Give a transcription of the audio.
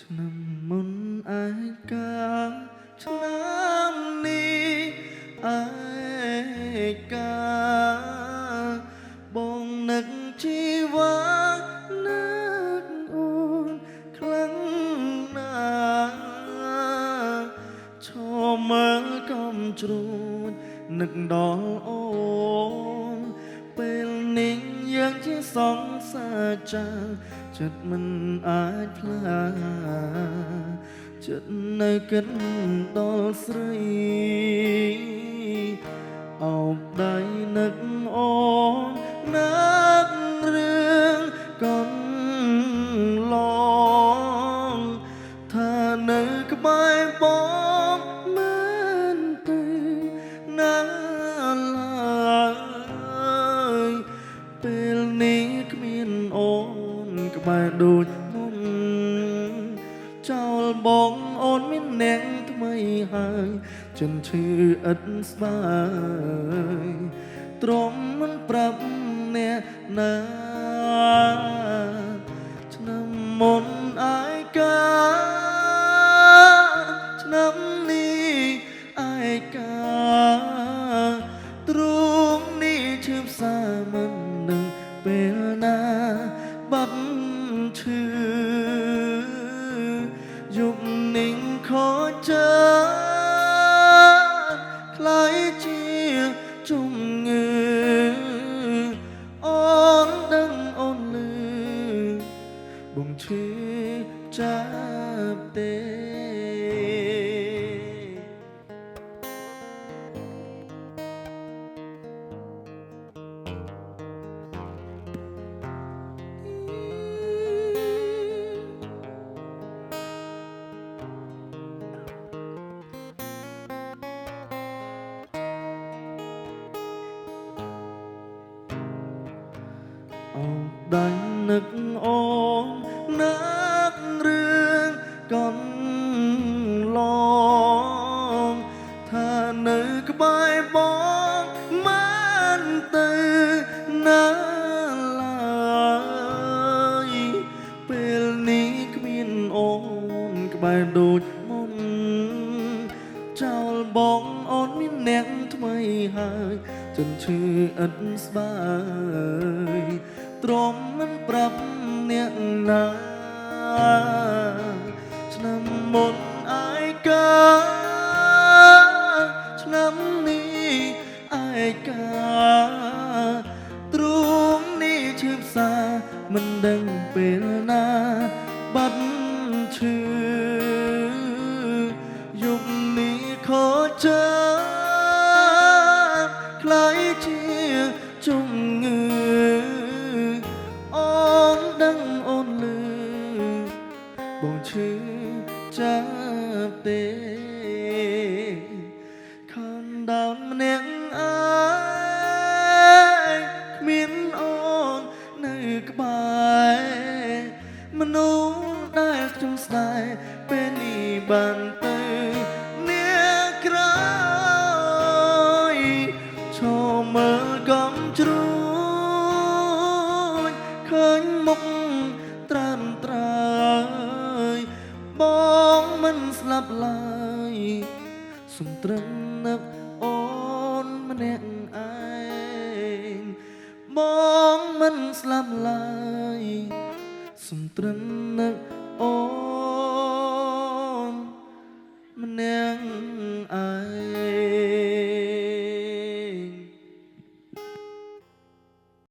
ឆ្នាំមុនឯកាឆ្នាំនេះឯកាបងនឹកជីវ៉ានឹកអូនខ្លាំងណាស់ឈរមើលកំជ្រួចនឹកដល់អូនពេលនេះយើងជាសង្សារចាចិត្តមិនអាចផ្លាចិត្តនៅគិតដល់ស្រីអោបដៃនឹកអូននឹករឿងកូនឡងថានៅក្បែរបងមិនទៅណាឡើយពេលនេះគ្មានអូនក្បែរដូចមុនចោលបងអូនមានអ្នកថ្មីហើយចិនឈឺឥតស្បើយទ្រាំមិនប្រាប់អ្នកណាឆ្នាំមុនឯកាឆ្នាំនេះឯកាទ្រូងនេះឈឺផ្សាមិនដឹងពេលណាបាត់ឈឺយប់នឹងខចើคล้ายជាជំងឺអូនដឹងអូនលឺបងឈឺចាប់ទេអោបដៃនឹកអូននឹករឿងកូនឡងថានៅក្បែរបងមិនទៅណាឡើយពេលនេះគ្មានអូនក្បែរដូចមុនចោលបងអូនមានអ្នកថ្មីហើយចនឈឺឥតស្បើយទ្រាំមិនប្រាប់អ្នកណាឆ្នាំមុនឯកាឆ្នាំនេះឯកាទ្រូងនេះឈឺផ្សាមិនដឹងពេលណាបាត់ឈឺយប់នេះខចើคล้ายជាជំងឺអូនដឹងអូនលឺបងឈឺចាប់ទេខានដើមម្នាក់ឯងគ្មានអូននៅក្បែរមនុស្សដែលខ្ញុំស្ដាយពេលនេះបានទៅអ្នកក្រៅឈរមើលកំជ្រួចឃើញមុខត្រានត្រើយបងមិនស្លាប់ឡើយសុំត្រឹមនឹកអូនម្នាក់ឯងបងមិនស្លាប់ឡើយសុំត្រឹមនឹកអូន